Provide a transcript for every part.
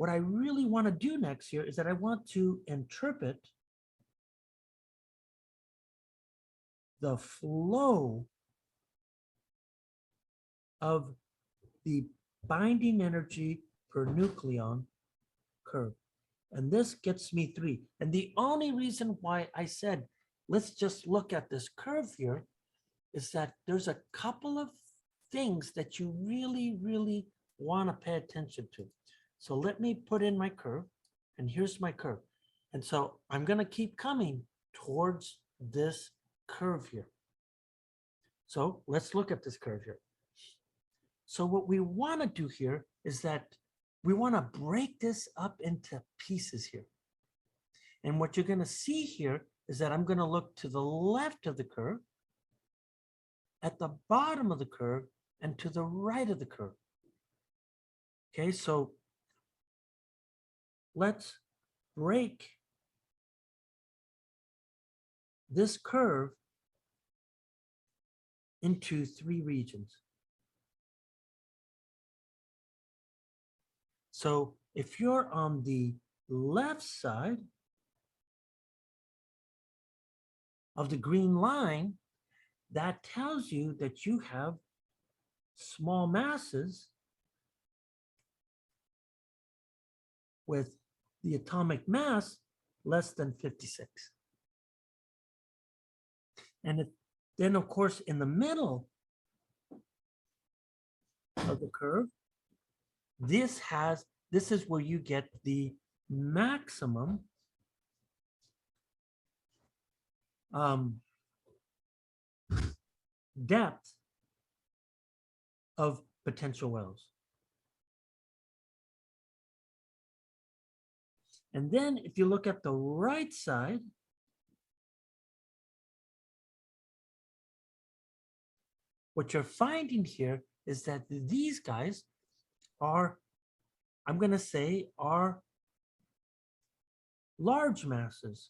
what I really want to do next here is that I want to interpret the flow of the binding energy per nucleon curve. And this gets me 3. And the only reason why I said, let's just look at this curve here is that there's a couple of things that you really, really want to pay attention to. So let me put in my curve, and here's my curve. And so I'm going to keep coming towards this curve here. So let's look at this curve here. So what we want to do here is that we want to break this up into pieces here. And what you're going to see here is that I'm going to look to the left of the curve, at the bottom of the curve, and to the right of the curve. Okay, so let's break this curve into 3 regions. So if you're on the left side of the green line, that tells you that you have small masses with the atomic mass less than 56. And then, of course, in the middle of the curve, this is where you get the maximum depth of potential wells. And then if you look at the right side, what you're finding here is that these guys are, I'm going to say, are large masses.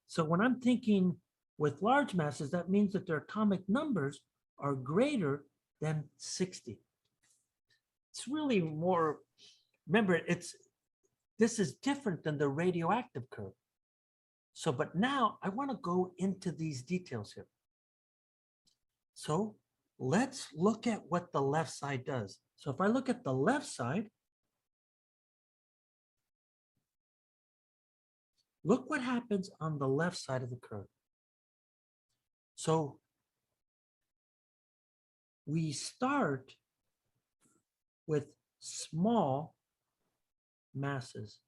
So when I'm thinking with large masses, that means that their atomic numbers are greater than 60. It's really more, remember, this is different than the radioactive curve. So, but now I want to go into these details here. So let's look at what the left side does. So if I look at the left side, look what happens on the left side of the curve. So we start with small masses.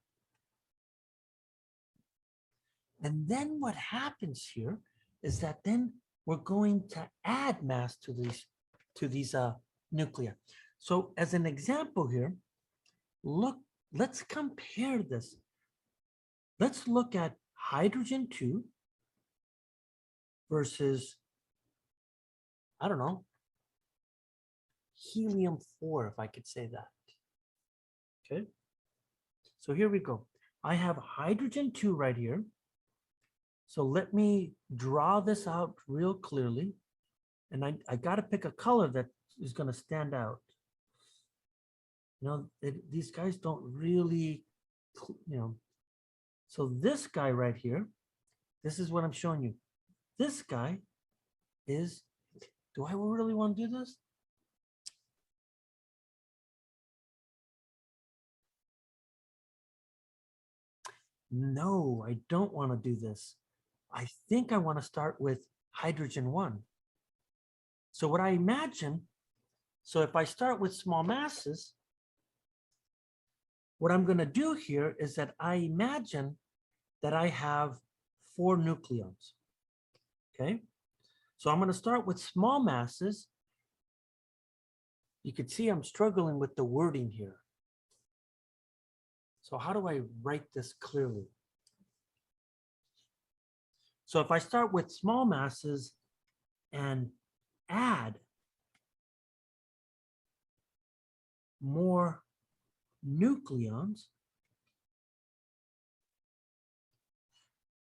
And then what happens here is that then we're going to add mass to these nuclei. So as an example here, look, let's compare this. Let's look at hydrogen 2 versus, I don't know, helium 4, if I could say that. Okay. So here we go. I have hydrogen 2 right here. So let me draw this out real clearly. And I got to pick a color that is going to stand out. You know, these guys don't really, you know. So this guy right here, this is what I'm showing you. This guy is, do I really want to do this? No, I don't want to do this. I think I want to start with hydrogen 1. So what I imagine, so if I start with small masses, what I'm going to do here is that I imagine that I have 4 nucleons. Okay, so I'm going to start with small masses. You can see I'm struggling with the wording here. So how do I write this clearly? So if I start with small masses and add more nucleons,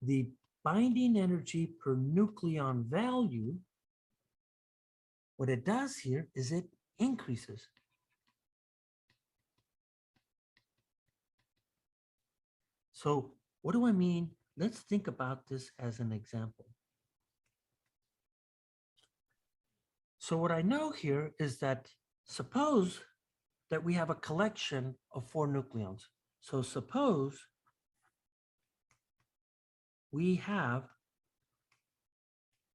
the binding energy per nucleon value, what it does here is it increases. So what do I mean? Let's think about this as an example. So what I know here is that suppose that we have a collection of 4 nucleons. So suppose we have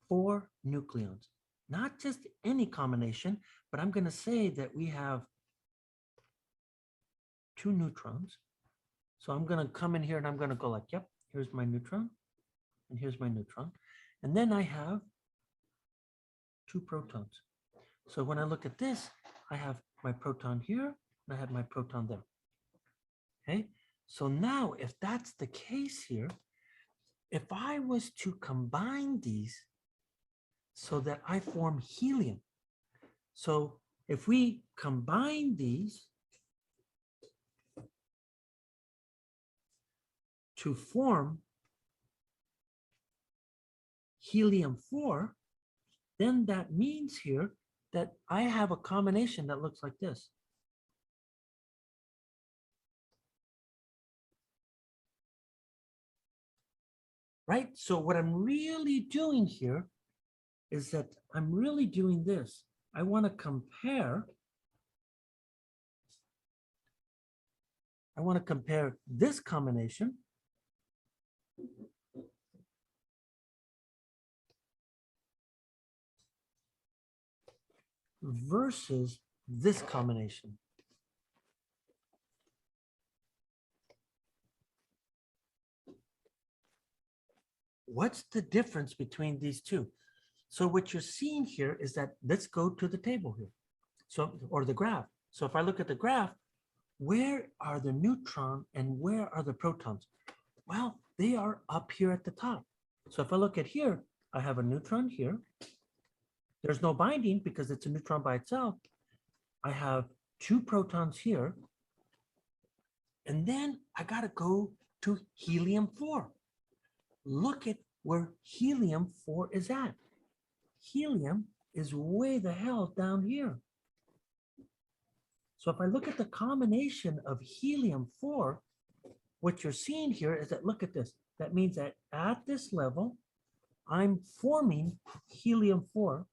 4 nucleons, not just any combination, but I'm going to say that we have 2 neutrons. So I'm going to come in here and I'm going to go like, yep, here's my neutron and here's my neutron. And then I have 2 protons. So when I look at this, I have my proton here and I have my proton there. Okay, so now if that's the case here, if I was to combine these so that I form helium, so if we combine these to form helium-4, then that means here that I have a combination that looks like this. Right? So what I'm really doing here is that I'm really doing this. I want to compare this combination versus this combination. What's the difference between these two? So what you're seeing here is that, let's go to the table here. So, or the graph. So if I look at the graph, where are the neutron and where are the protons? Well, they are up here at the top. So if I look at here, I have a neutron here. There's no binding because it's a neutron by itself. I have 2 protons here. And then I got to go to helium-4. Look at where helium-4 is at. Helium is way the hell down here. So if I look at the combination of helium-4, what you're seeing here is that, look at this. That means that at this level, I'm forming helium-4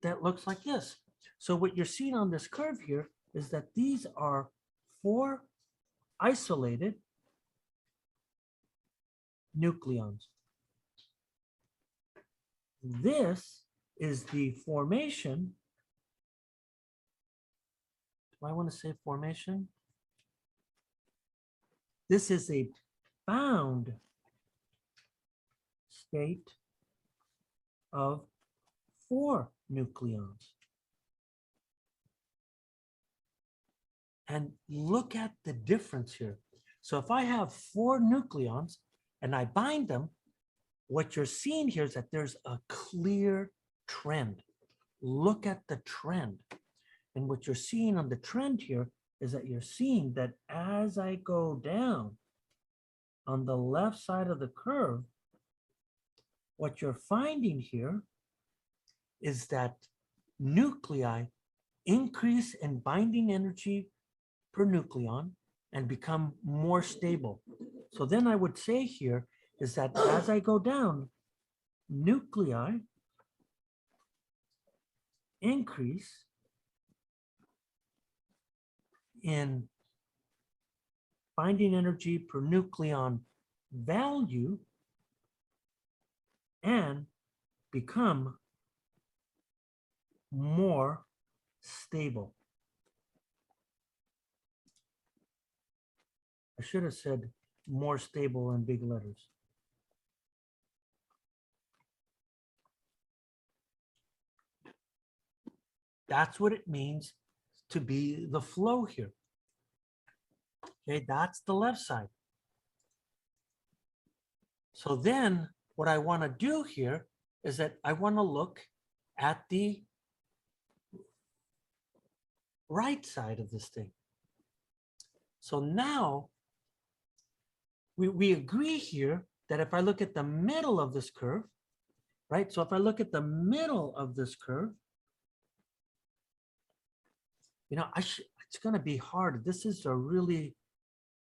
that looks like this. So what you're seeing on this curve here is that these are 4 isolated nucleons. This is the formation. Do I want to say formation? This is a bound state of 4 nucleons. And look at the difference here. So if I have 4 nucleons and I bind them, what you're seeing here is that there's a clear trend. Look at the trend. And what you're seeing on the trend here is that you're seeing that as I go down on the left side of the curve, what you're finding here is that nuclei increase in binding energy per nucleon and become more stable. So then I would say here is that as I go down, nuclei increase in binding energy per nucleon value and become more stable. I should have said more stable in big letters. That's what it means to be the flow here. Okay, that's the left side. So then what I want to do here is that I want to look at the right side of this thing. So now we agree here that if I look at the middle of this curve, right? So if I look at the middle of this curve, you know, it's going to be hard. This is a really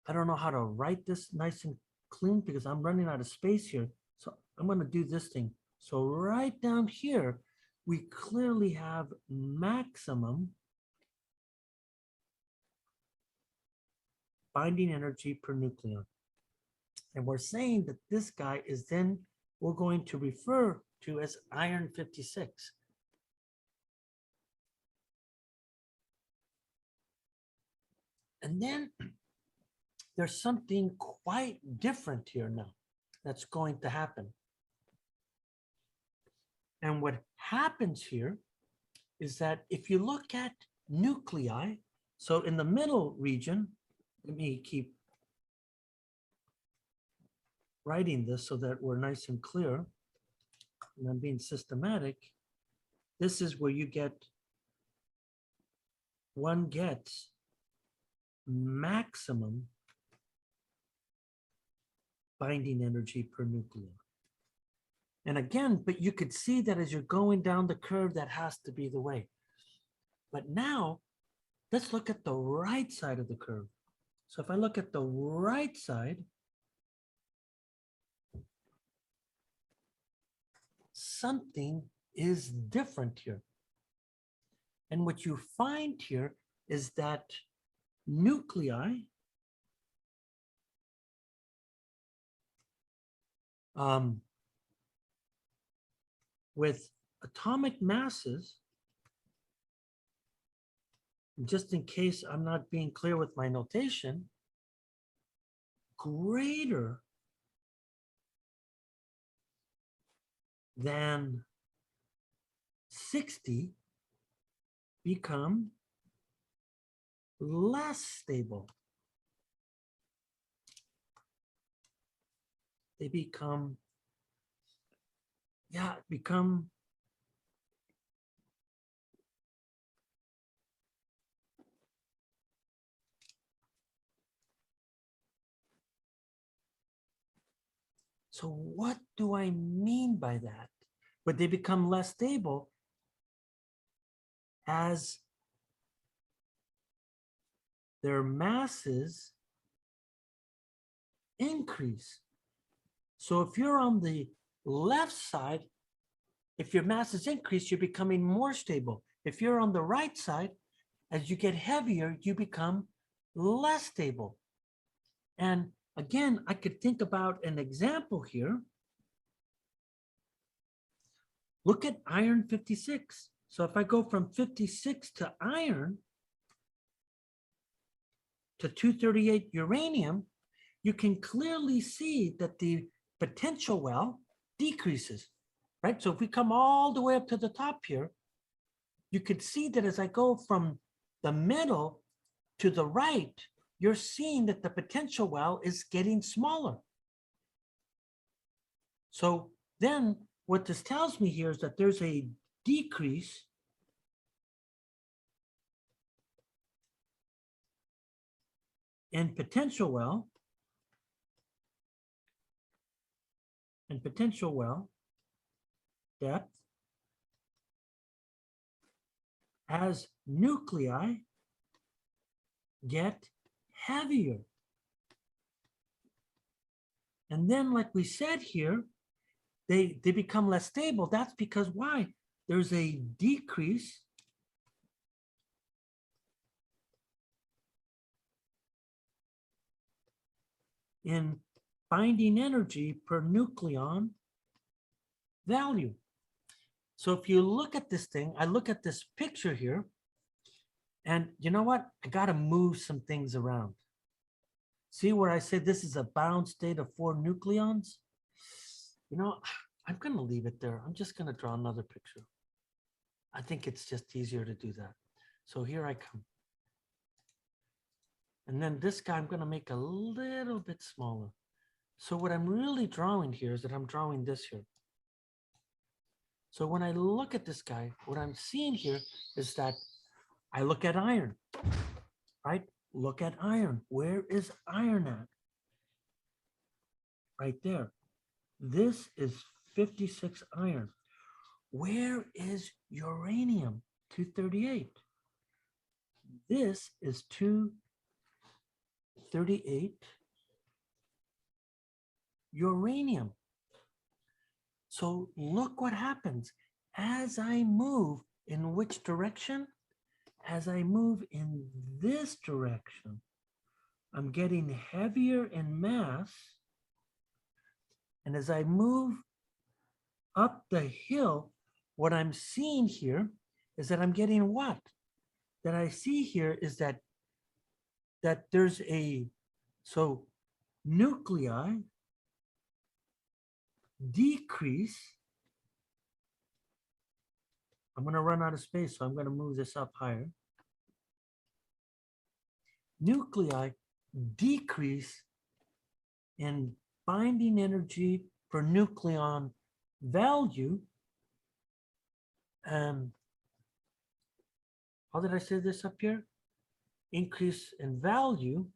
I don't know how to write this nice and clean because I'm running out of space here. So I'm going to do this thing. So right down here, we clearly have maximum binding energy per nucleon. And we're saying that this guy is then we're going to refer to as iron 56. And then there's something quite different here now that's going to happen. And what happens here is that if you look at nuclei, so in the middle region, let me keep writing this so that we're nice and clear, and I'm being systematic. This is where you get, one gets maximum binding energy per nucleon. And again, but you could see that as you're going down the curve, that has to be the way. But now, let's look at the right side of the curve. So if I look at the right side, something is different here. And what you find here is that nuclei with atomic masses, just in case I'm not being clear with my notation, greater than 60 become less stable. They become, so what do I mean by that? But they become less stable as their masses increase. So if you're on the left side, if your masses increase, you're becoming more stable. If you're on the right side, as you get heavier, you become less stable. And again, I could think about an example here. Look at iron 56. So if I go from 56 to iron to 238 uranium, you can clearly see that the potential well decreases, right? So if we come all the way up to the top here, you could see that as I go from the middle to the right, you're seeing that the potential well is getting smaller. So then what this tells me here is that there's a decrease in potential well depth as nuclei get heavier. And then, like we said here, they become less stable. That's because why? There's a decrease in binding energy per nucleon value. So if you look at this thing, I look at this picture here, and you know what? I got to move some things around. See where I said this is a bound state of 4 nucleons? You know, I'm going to leave it there. I'm just going to draw another picture. I think it's just easier to do that. So here I come. And then this guy, I'm going to make a little bit smaller. So what I'm really drawing here is that I'm drawing this here. So when I look at this guy, what I'm seeing here is that I look at iron, right? Look at iron. Where is iron at? Right there. This is 56 iron. Where is uranium? 238. This is 38 uranium. So look what happens as I move in which direction? As I move in this direction, I'm getting heavier in mass. And as I move up the hill, what I'm seeing here is that I'm getting what? That I see here is that there's so nuclei decrease. I'm going to run out of space, so I'm going to move this up higher. Nuclei decrease in binding energy per nucleon value. And how did I say this up here? Increase in value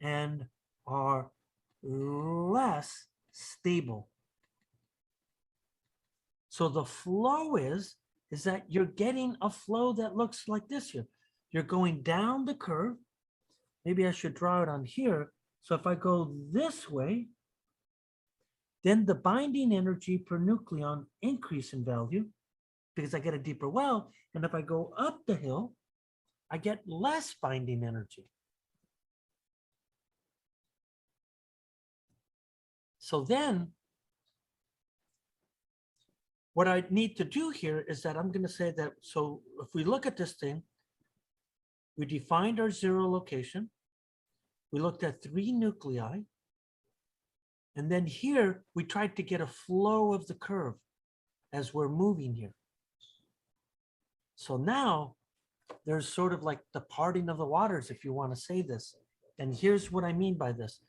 and are less stable. So the flow is that you're getting a flow that looks like this here. You're going down the curve. Maybe I should draw it on here. So if I go this way, then the binding energy per nucleon increase in value because I get a deeper well. And if I go up the hill, I get less binding energy. So then what I need to do here is that I'm going to say that, so if we look at this thing, we defined our zero location. We looked at 3 nuclei. And then here, we tried to get a flow of the curve as we're moving here. So now there's sort of like the parting of the waters, if you want to say this. And here's what I mean by this.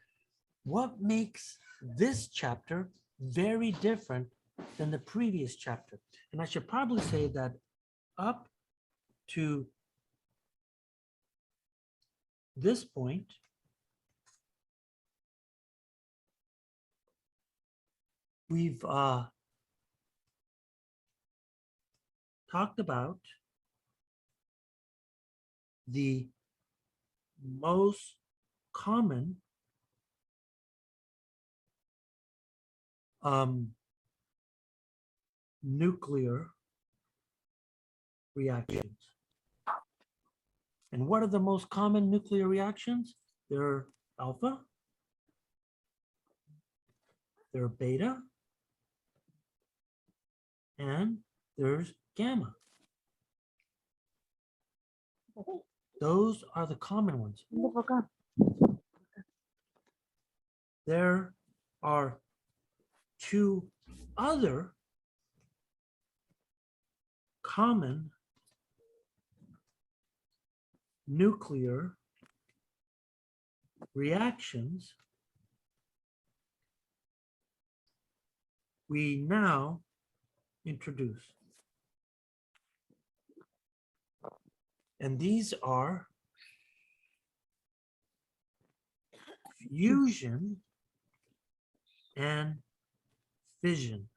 What makes this chapter very different than the previous chapter? And I should probably say that up to this point, we've talked about the most common nuclear reactions. And what are the most common nuclear reactions? They're alpha, they're beta, and there's gamma. Those are the common ones. There are 2 other common nuclear reactions we now introduce. And these are fusion and fission.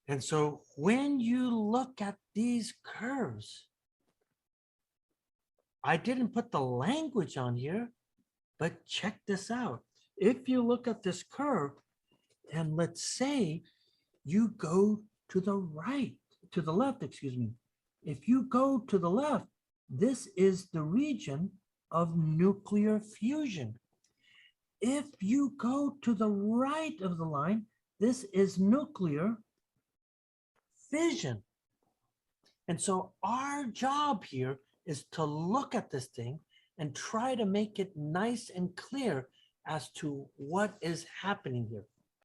And so when you look at these curves, I didn't put the language on here, but check this out. If you look at this curve, and let's say you go to the right, to the left, excuse me. If you go to the left, this is the region of nuclear fusion. If you go to the right of the line, this is nuclear fission. And so our job here is to look at this thing and try to make it nice and clear as to what is happening here.